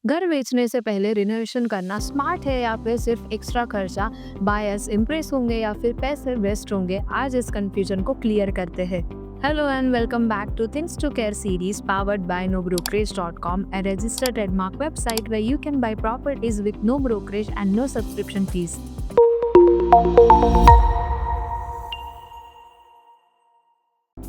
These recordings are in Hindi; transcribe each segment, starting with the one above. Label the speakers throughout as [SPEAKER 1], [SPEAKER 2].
[SPEAKER 1] घर बेचने से पहले रिनोवेशन करना स्मार्ट है या फिर सिर्फ एक्स्ट्रा खर्चा? बायर्स इम्प्रेस होंगे या फिर पैसे वेस्ट होंगे? आज इस कंफ्यूजन को क्लियर करते हैं। Hello and welcome back to Things to Care series powered by nobrokerage.com, a registered trademark website where you can buy properties with no brokerage and no subscription fees.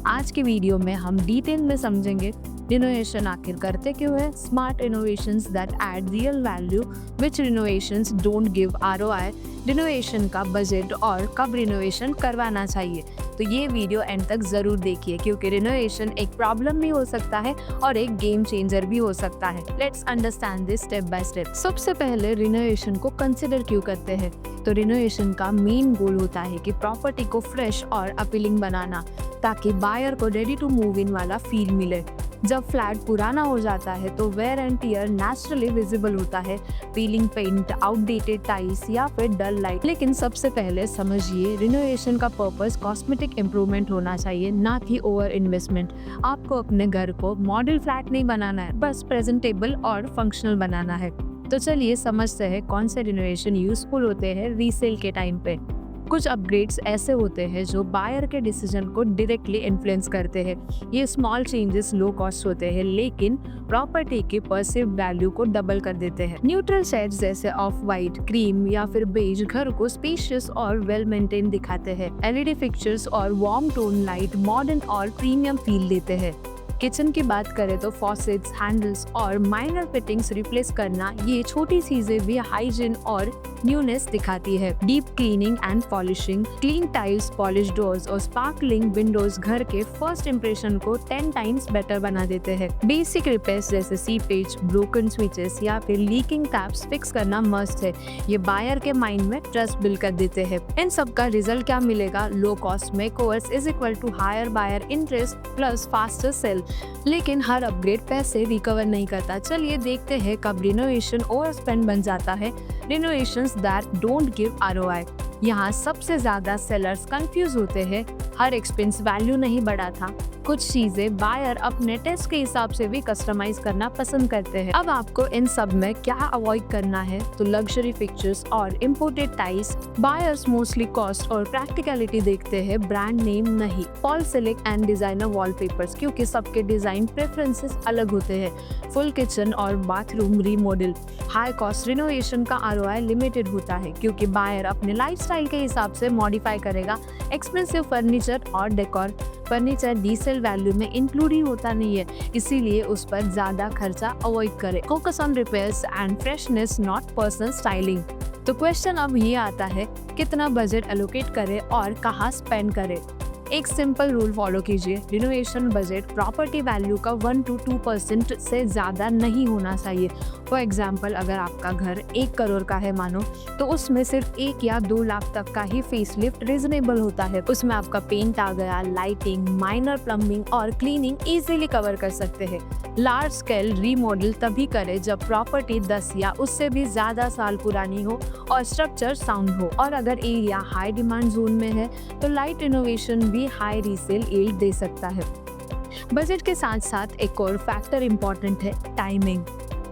[SPEAKER 1] आज की वीडियो में हम डिटेल में समझेंगे रिनोवेशन आखिर करते क्यों है, smart innovations that add real value, which renovations don't give ROI, renovation का बजट और कब रिनोवेशन करवाना चाहिए। तो ये वीडियो एंड तक जरूर देखिए क्योंकि रिनोवेशन एक प्रॉब्लम भी हो सकता है और एक गेम चेंजर भी हो सकता है। Let's understand this step by step. सबसे पहले रिनोवेशन को कंसिडर क्यों करते हैं? तो रिनोवेशन का मेन गोल होता है कि प्रॉपर्टी को फ्रेश और अपीलिंग बनाना ताकि बायर को रेडी टू मूव इन वाला फील मिले। जब फ्लैट पुराना हो जाता है तो wear and tear naturally visible होता है, पीलिंग पेंट, आउटडेटेड टाइल्स या फिर डल लाइट। लेकिन सबसे पहले समझिए, रिनोवेशन का पर्पस कॉस्मेटिक इम्प्रूवमेंट होना चाहिए, ना कि ओवर इन्वेस्टमेंट। आपको अपने घर को मॉडल फ्लैट नहीं बनाना है, बस प्रेजेंटेबल और फंक्शनल बनाना है। तो चलिए समझते हैं कौन से रिनोवेशन यूजफुल होते हैं रीसेल के टाइम पे। कुछ अपग्रेड्स ऐसे होते हैं जो बायर के डिसीजन को डायरेक्टली इन्फ्लुएंस करते हैं। ये स्मॉल चेंजेस लो कॉस्ट होते हैं लेकिन प्रॉपर्टी की परसीव्ड वैल्यू को डबल कर देते हैं। न्यूट्रल शेड्स जैसे ऑफ वाइट, क्रीम या फिर बेज घर को स्पेशियस और वेल मेंटेन दिखाते हैं। एलईडी फिक्चर्स और वार्म टोन लाइट मॉडर्न और प्रीमियम फील देते हैं। किचन की बात करें तो फॉसेट्स, हैंडल्स और माइनर फिटिंग्स रिप्लेस करना, ये छोटी चीजें भी हाइजीन और न्यूनेस दिखाती है। Deep cleaning and polishing, clean tiles, polish doors और स्पार्कलिंग विंडोज घर के फर्स्ट इंप्रेशन को 10 टाइम्स बेटर बना देते हैं। बेसिक रिपेयर्स जैसे सीपेज, ब्रोकन स्विचेस या फिर लीकिंग टैप्स फिक्स करना मस्ट है। ये बायर के माइंड में ट्रस्ट बिल्ड कर देते हैं। इन सब का रिजल्ट क्या मिलेगा? Low cost makeovers is equal to higher buyer interest plus faster sale. लेकिन हर अपग्रेड पैसे रिकवर नहीं करता। चलिए देखते हैं कब रिनोवेशन ओवर स्पेंड बन जाता है। रिनोवेशंस दैट डोंट गिव आरओआई। यहाँ सबसे ज्यादा सेलर्स कंफ्यूज होते हैं। हर एक्सपेंस वैल्यू नहीं बढ़ा था। कुछ चीजें बायर अपने टेस्ट के हिसाब से भी कस्टमाइज करना पसंद करते हैं। अब आपको इन सब में क्या अवॉइड करना है? तो लग्जरी फिक्चर्स और imported tiles. Buyers mostly cost और प्रैक्टिकलिटी देखते हैं, ब्रांड नेम नहीं। फॉल सिलिक एंड डिजाइनर वॉलपेपर्स, क्योंकि सबके डिजाइन प्रेफरेंसेस अलग होते हैं। फुल किचन और bathroom remodel. High cost renovation का आरओआई लिमिटेड होता है क्योंकि बायर अपने लाइफस्टाइल के हिसाब से मॉडिफाई करेगा। एक्सपेंसिव फर्नीचर और डेकोर। फर्नीचर रीसेल वैल्यू में इंक्लूड ही होता नहीं है, इसीलिए उस पर ज्यादा खर्चा अवॉइड करें। Focus on repairs and freshness, not personal styling. तो क्वेश्चन अब ये आता है, कितना बजट एलोकेट करें और कहाँ स्पेंड करें? एक सिंपल रूल फॉलो कीजिए। रिनोवेशन बजट प्रॉपर्टी वैल्यू का 1 to 2% से ज़्यादा नहीं होना चाहिए। फॉर एग्जाम्पल, अगर आपका घर 1 करोड़ का है मानो, तो उसमें सिर्फ 1 या 2 लाख तक का ही फेसलिफ्ट रिजनेबल होता है। उसमें आपका पेंट आ गया, लाइटिंग, माइनर प्लम्बिंग और क्लीनिंग इजीली कवर कर सकते हैं। लार्ज स्केल रीमॉडल तभी करें जब प्रॉपर्टी 10 या उससे भी ज़्यादा साल पुरानी हो और स्ट्रक्चर साउंड हो। और अगर एरिया हाई डिमांड जोन में है तो लाइट इनोवेशन भी हाई रीसेल यील्ड दे सकता है। बजट के साथ साथ एक और फैक्टर इंपॉर्टेंट है, टाइमिंग।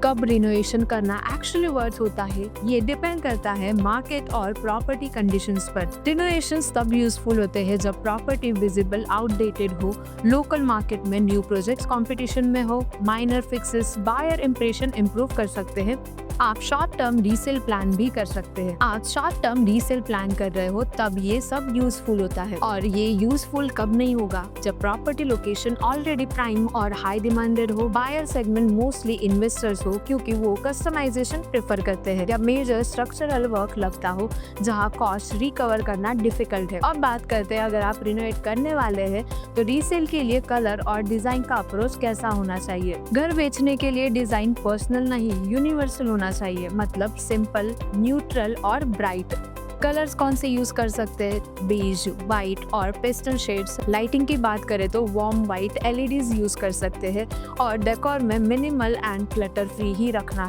[SPEAKER 1] कब रिनोवेशन करना एक्चुअली वर्थ होता है, ये डिपेंड करता है मार्केट और प्रॉपर्टी कंडीशंस पर। रिनोवेशंस तब यूजफुल होते हैं जब प्रॉपर्टी विजिबल आउटडेटेड हो, लोकल मार्केट में न्यू प्रोजेक्ट्स कंपटीशन में हो, minor fixes buyer impression improve कर सकते हैं। आप शॉर्ट टर्म रीसेल प्लान भी कर सकते हैं। आप शॉर्ट टर्म रीसेल प्लान कर रहे हो तब ये सब यूजफुल होता है। और ये यूजफुल कब नहीं होगा? जब प्रॉपर्टी लोकेशन ऑलरेडी प्राइम और हाई डिमांडेड हो, बायर सेगमेंट मोस्टली इन्वेस्टर्स हो क्योंकि वो कस्टमाइजेशन प्रेफर करते हैं, या मेजर स्ट्रक्चरल वर्क लगता हो जहाँ कॉस्ट रिकवर करना डिफिकल्ट है। अब बात करते हैं, अगर आप रिनोवेट करने वाले हैं तो रीसेल के लिए कलर और डिजाइन का अप्रोच कैसा होना चाहिए? घर बेचने के लिए डिजाइन पर्सनल नहीं, यूनिवर्सल होना चाहिए, मतलब सिंपल, न्यूट्रल और ब्राइट। कलर्स कौन से यूज कर सकते हैं? बेज, व्हाइट और पेस्टल शेड्स। लाइटिंग की बात करें तो वार्म व्हाइट एलईडीज यूज कर सकते हैं। और डेकोर में मिनिमल एंड क्लटर फ्री ही रखना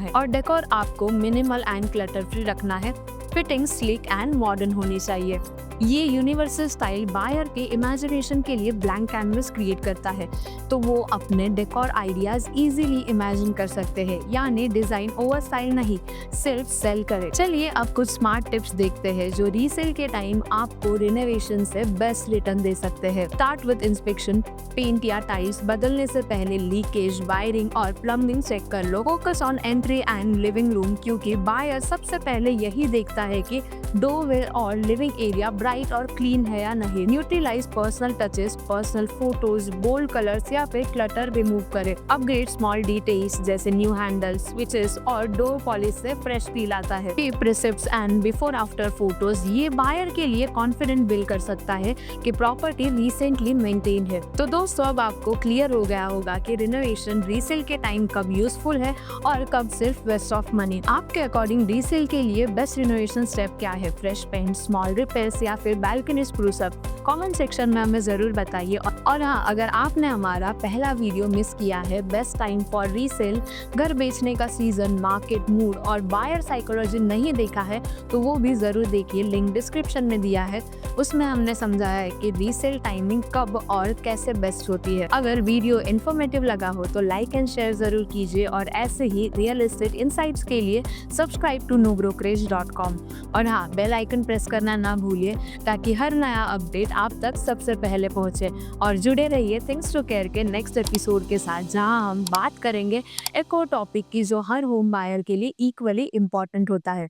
[SPEAKER 1] है। फिटिंग स्लिक एंड मॉडर्न होनी चाहिए। ये यूनिवर्सल स्टाइल बायर के इमेजिनेशन के लिए ब्लैंक कैनवस क्रिएट करता है, तो वो अपने डेकोर आइडियाज इजीली इमेजिन कर सकते हैं, यानी डिजाइन ओवर स्टाइल नहीं, सिर्फ सेल करे। चलिए अब कुछ स्मार्ट टिप्स देखते हैं जो रीसेल के टाइम आपको रिनोवेशन से बेस्ट रिटर्न दे सकते हैं। Start with inspection. पेंट या टाइल्स बदलने से पहले लीकेज, वायरिंग और प्लम्बिंग चेक कर लो। Focus on entry and living room, क्योंकि बायर सबसे पहले यही देखता है कि डोरवे और लिविंग एरिया ब्राइट और क्लीन है या नहीं। Neutralise personal touches, personal photos, bold colours या फिर क्लटर रिमूव करें। अपग्रेड स्मॉल डिटेल्स जैसे न्यू हैंडल, स्विचेस और डोर पॉलिश से फ्रेश फील आता है। Keep receipts and before after photos, ये बायर के लिए कॉन्फिडेंट बिल्ड कर सकता है कि प्रॉपर्टी रिसेंटली मेंटेन है। तो दोस्तों अब आपको क्लियर हो गया होगा कि रिनोवेशन रीसेल के टाइम कब यूजफुल है और कब सिर्फ वेस्ट ऑफ मनी। आपके अकॉर्डिंग रीसेल के लिए बेस्ट रिनोवेशन स्टेप क्या है? फ्रेश पेंट, स्मॉल रिपेयर्स या फिर balcony spruce up? Comment section में हमें जरूर बताइए। और हाँ, अगर आपने हमारा पहला वीडियो मिस किया है, बेस्ट टाइम फॉर रीसेल, घर बेचने का सीजन, मार्केट मूड और बायर साइकोलॉजी नहीं देखा है तो वो भी जरूर देखिए, लिंक डिस्क्रिप्शन में दिया है। उसमें हमने समझाया है कि रीसेल टाइमिंग कब और कैसे बेस्ट होती है। अगर वीडियो इन्फॉर्मेटिव लगा हो तो लाइक एंड शेयर जरूर कीजिए और ऐसे ही रियल एस्टेट इनसाइट्स के लिए सब्सक्राइब टू nubrokerage.com। और हाँ, बेल आइकन प्रेस करना ना भूलिए ताकि हर नया अपडेट आप तक सबसे पहले पहुंचे। और जुड़े रहिए थिंग्स टू केयर के नेक्स्ट एपिसोड के साथ, जहां हम बात करेंगे एक और टॉपिक की जो हर होम बायर के लिए इक्वली इम्पोर्टेंट होता है।